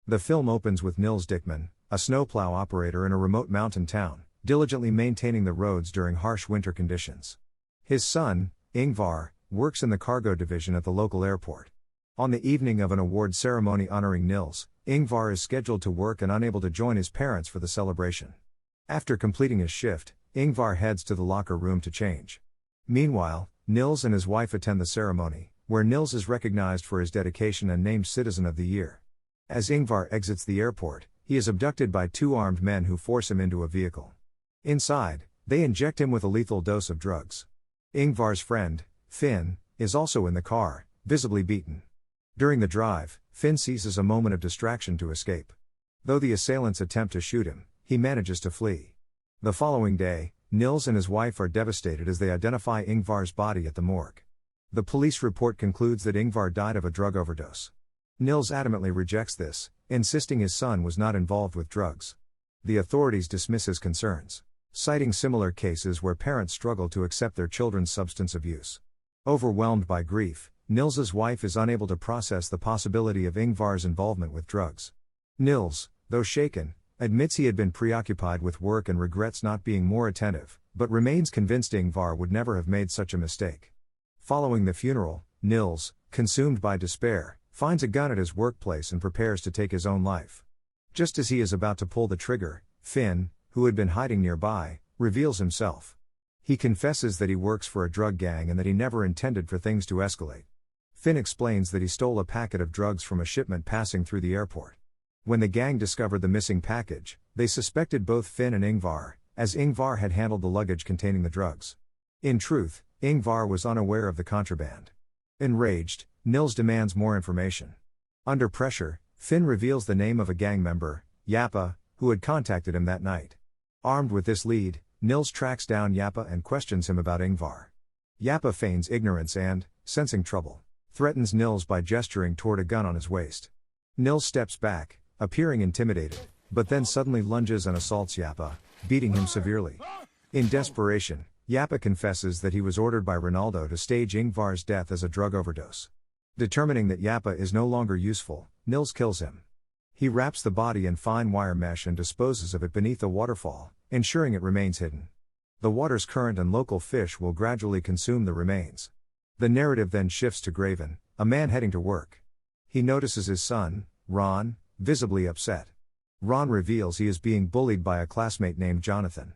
The film opens with Nils Dickman, a snowplow operator in a remote mountain town, diligently maintaining the roads during harsh winter conditions. His son, Ingvar, works in the cargo division at the local airport. On the evening of an award ceremony honoring Nils, Ingvar is scheduled to work and unable to join his parents for the celebration. After completing his shift, Ingvar heads to the locker room to change. Meanwhile, Nils and his wife attend the ceremony, where Nils is recognized for his dedication and named Citizen of the Year. As Ingvar exits the airport, he is abducted by two armed men who force him into a vehicle. Inside, they inject him with a lethal dose of drugs. Ingvar's friend, Finn, is also in the car, visibly beaten. During the drive, Finn seizes a moment of distraction to escape. Though the assailants attempt to shoot him, he manages to flee. The following day, Nils and his wife are devastated as they identify Ingvar's body at the morgue. The police report concludes that Ingvar died of a drug overdose. Nils adamantly rejects this, insisting his son was not involved with drugs. The authorities dismiss his concerns, citing similar cases where parents struggle to accept their children's substance abuse. Overwhelmed by grief, Nils's wife is unable to process the possibility of Ingvar's involvement with drugs. Nils, though shaken, admits he had been preoccupied with work and regrets not being more attentive, but remains convinced Ingvar would never have made such a mistake. Following the funeral, Nils, consumed by despair, finds a gun at his workplace and prepares to take his own life. Just as he is about to pull the trigger, Finn, who had been hiding nearby, reveals himself. He confesses that he works for a drug gang and that he never intended for things to escalate. Finn explains that he stole a packet of drugs from a shipment passing through the airport. When the gang discovered the missing package, they suspected both Finn and Ingvar, as Ingvar had handled the luggage containing the drugs. In truth, Ingvar was unaware of the contraband. Enraged, Nils demands more information. Under pressure, Finn reveals the name of a gang member, Yappa, who had contacted him that night. Armed with this lead, Nils tracks down Yappa and questions him about Ingvar. Yappa feigns ignorance and, sensing trouble, threatens Nils by gesturing toward a gun on his waist. Nils steps back, appearing intimidated, but then suddenly lunges and assaults Yappa, beating him severely. In desperation, Yappa confesses that he was ordered by Ronaldo to stage Ingvar's death as a drug overdose. Determining that Yappa is no longer useful, Nils kills him. He wraps the body in fine wire mesh and disposes of it beneath a waterfall, ensuring it remains hidden. The water's current and local fish will gradually consume the remains. The narrative then shifts to Graven, a man heading to work. He notices his son, Ron, visibly upset. Ron reveals he is being bullied by a classmate named Jonathan.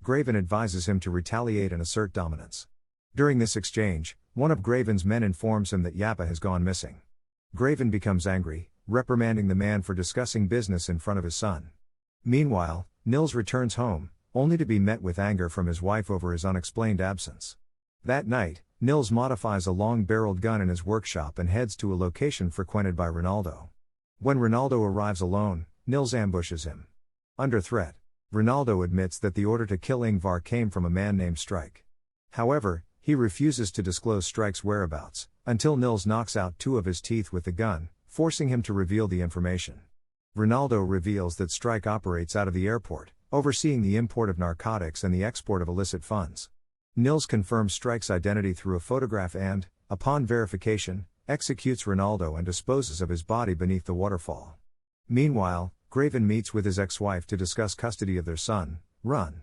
Graven advises him to retaliate and assert dominance. During this exchange, one of Graven's men informs him that Yappa has gone missing. Graven becomes angry, reprimanding the man for discussing business in front of his son. Meanwhile, Nils returns home, only to be met with anger from his wife over his unexplained absence. That night, Nils modifies a long-barreled gun in his workshop and heads to a location frequented by Ronaldo. When Ronaldo arrives alone, Nils ambushes him. Under threat, Ronaldo admits that the order to kill Ingvar came from a man named Strike. However, he refuses to disclose Strike's whereabouts, until Nils knocks out two of his teeth with the gun, forcing him to reveal the information. Ronaldo reveals that Strike operates out of the airport, overseeing the import of narcotics and the export of illicit funds. Nils confirms Strike's identity through a photograph and, upon verification, executes Ronaldo and disposes of his body beneath the waterfall. Meanwhile, Graven meets with his ex-wife to discuss custody of their son, Run.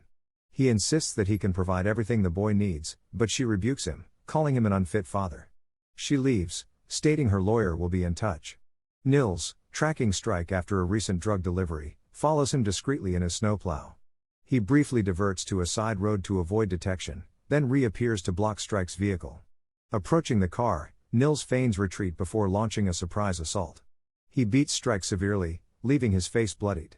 He insists that he can provide everything the boy needs, but she rebukes him, calling him an unfit father. She leaves, stating her lawyer will be in touch. Nils, tracking Strike after a recent drug delivery, follows him discreetly in his snowplow. He briefly diverts to a side road to avoid detection, then reappears to block Strike's vehicle. Approaching the car, Nils feigns retreat before launching a surprise assault. He beats Strike severely, leaving his face bloodied.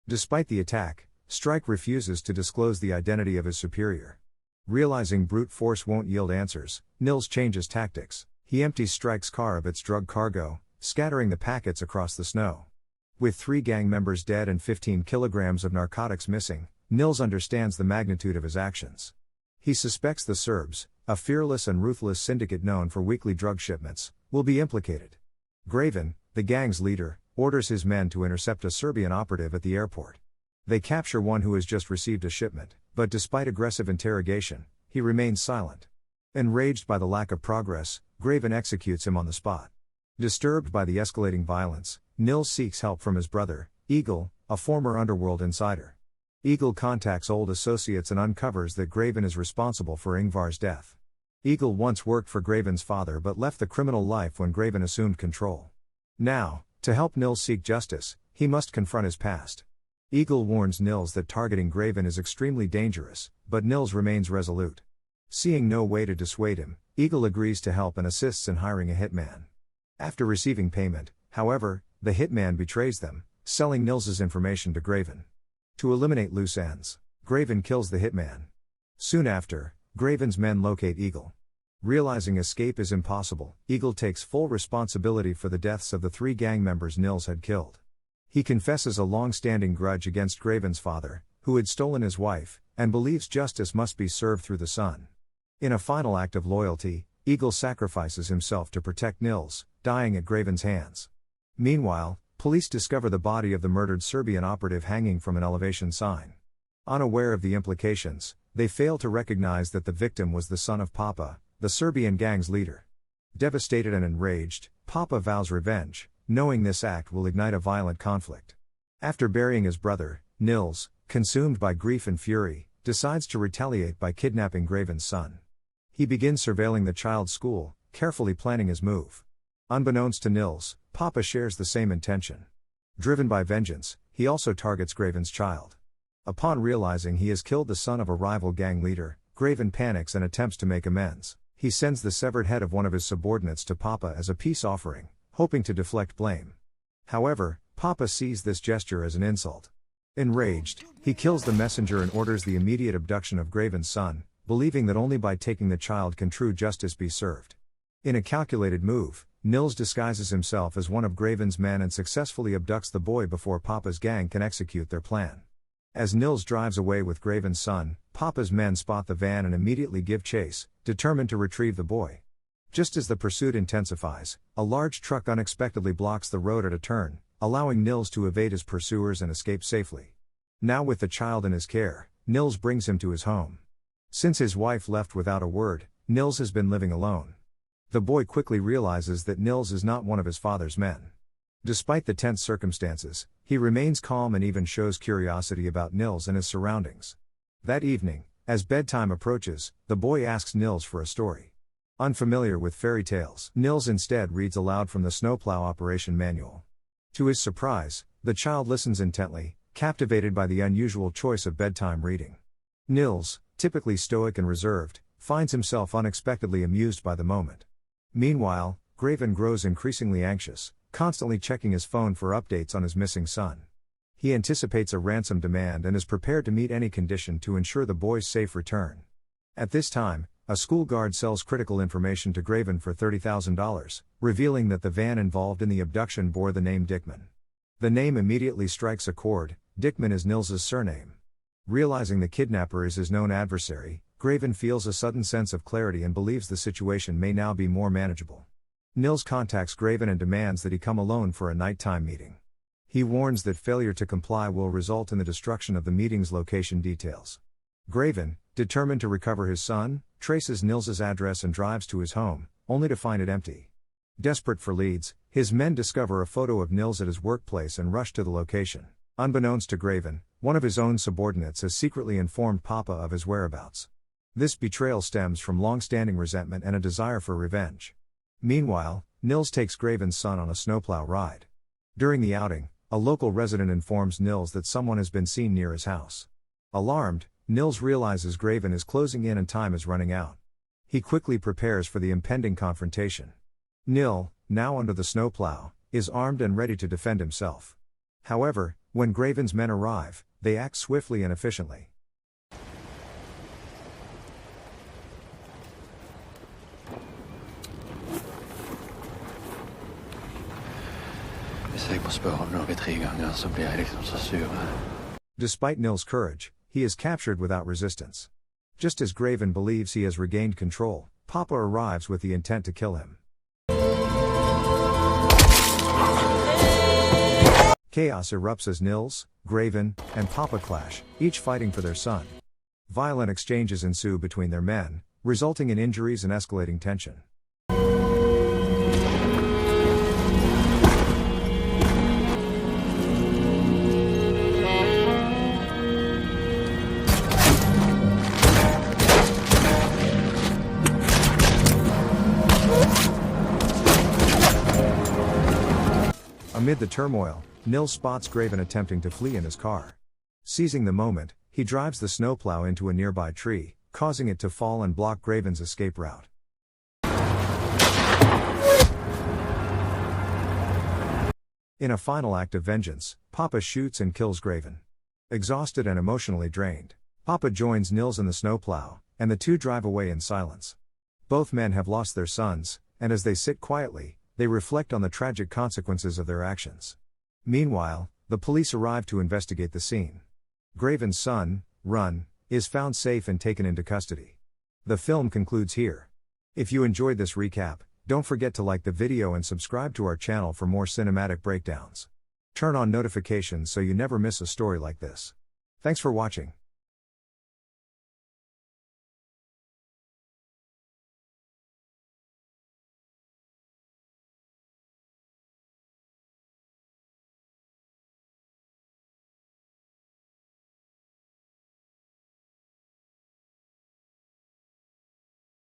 Despite the attack, Strike refuses to disclose the identity of his superior. Realizing brute force won't yield answers, Nils changes tactics. He empties Strike's car of its drug cargo, scattering the packets across the snow. With 3 gang members dead and 15 kilograms of narcotics missing, Nils understands the magnitude of his actions. He suspects the Serbs, a fearless and ruthless syndicate known for weekly drug shipments, will be implicated. Graven, the gang's leader, orders his men to intercept a Serbian operative at the airport. They capture one who has just received a shipment, but despite aggressive interrogation, he remains silent. Enraged by the lack of progress, Graven executes him on the spot. Disturbed by the escalating violence, Nils seeks help from his brother, Eagle, a former underworld insider. Eagle contacts old associates and uncovers that Graven is responsible for Ingvar's death. Eagle once worked for Graven's father but left the criminal life when Graven assumed control. Now, to help Nils seek justice, he must confront his past. Eagle warns Nils that targeting Graven is extremely dangerous, but Nils remains resolute. Seeing no way to dissuade him, Eagle agrees to help and assists in hiring a hitman. After receiving payment, however, the hitman betrays them, selling Nils's information to Graven. To eliminate loose ends, Graven kills the hitman. Soon after, Graven's men locate Eagle. Realizing escape is impossible, Eagle takes full responsibility for the deaths of the 3 gang members Nils had killed. He confesses a long-standing grudge against Graven's father, who had stolen his wife, and believes justice must be served through the son. In a final act of loyalty, Eagle sacrifices himself to protect Nils, dying at Graven's hands. Meanwhile, police discover the body of the murdered Serbian operative hanging from an elevation sign. Unaware of the implications, they fail to recognize that the victim was the son of Papa, the Serbian gang's leader. Devastated and enraged, Papa vows revenge, knowing this act will ignite a violent conflict. After burying his brother, Nils, consumed by grief and fury, decides to retaliate by kidnapping Graven's son. He begins surveilling the child's school, carefully planning his move. Unbeknownst to Nils, Papa shares the same intention. Driven by vengeance, he also targets Graven's child. Upon realizing he has killed the son of a rival gang leader, Graven panics and attempts to make amends. He sends the severed head of one of his subordinates to Papa as a peace offering, hoping to deflect blame. However, Papa sees this gesture as an insult. Enraged, he kills the messenger and orders the immediate abduction of Graven's son, believing that only by taking the child can true justice be served. In a calculated move, Nils disguises himself as one of Graven's men and successfully abducts the boy before Papa's gang can execute their plan. As Nils drives away with Graven's son, Papa's men spot the van and immediately give chase, determined to retrieve the boy. Just as the pursuit intensifies, a large truck unexpectedly blocks the road at a turn, allowing Nils to evade his pursuers and escape safely. Now with the child in his care, Nils brings him to his home. Since his wife left without a word, Nils has been living alone. The boy quickly realizes that Nils is not one of his father's men. Despite the tense circumstances, he remains calm and even shows curiosity about Nils and his surroundings. That evening, as bedtime approaches, the boy asks Nils for a story. Unfamiliar with fairy tales, Nils instead reads aloud from the Snowplow operation manual. To his surprise, the child listens intently, captivated by the unusual choice of bedtime reading. Nils, typically stoic and reserved, finds himself unexpectedly amused by the moment. Meanwhile, Graven grows increasingly anxious, constantly checking his phone for updates on his missing son. He anticipates a ransom demand and is prepared to meet any condition to ensure the boy's safe return. At this time, a school guard sells critical information to Graven for $30,000, revealing that the van involved in the abduction bore the name Dickman. The name immediately strikes a chord. Dickman is Nils's surname. Realizing the kidnapper is his known adversary, Graven feels a sudden sense of clarity and believes the situation may now be more manageable. Nils contacts Graven and demands that he come alone for a nighttime meeting. He warns that failure to comply will result in the destruction of the meeting's location details. Graven, determined to recover his son, traces Nils's address and drives to his home, only to find it empty. Desperate for leads, his men discover a photo of Nils at his workplace and rush to the location. Unbeknownst to Graven, one of his own subordinates has secretly informed Papa of his whereabouts. This betrayal stems from long-standing resentment and a desire for revenge. Meanwhile, Nils takes Graven's son on a snowplow ride. During the outing, a local resident informs Nils that someone has been seen near his house. Alarmed, Nils realizes Graven is closing in and time is running out. He quickly prepares for the impending confrontation. Nils, now under the snowplow, is armed and ready to defend himself. However, when Graven's men arrive, they act swiftly and efficiently. Despite Nils' courage, he is captured without resistance. Just as Graven believes he has regained control, Papa arrives with the intent to kill him. Chaos erupts as Nils, Graven, and Papa clash, each fighting for their son. Violent exchanges ensue between their men, resulting in injuries and escalating tension. Amid the turmoil, Nils spots Graven attempting to flee in his car. Seizing the moment, he drives the snowplow into a nearby tree, causing it to fall and block Graven's escape route. In a final act of vengeance, Papa shoots and kills Graven. Exhausted and emotionally drained, Papa joins Nils in the snowplow, and the two drive away in silence. Both men have lost their sons, and as they sit quietly, they reflect on the tragic consequences of their actions. Meanwhile, the police arrive to investigate the scene. Graven's son, Run, is found safe and taken into custody. The film concludes here. If you enjoyed this recap, don't forget to like the video and subscribe to our channel for more cinematic breakdowns. Turn on notifications so you never miss a story like this. Thanks for watching.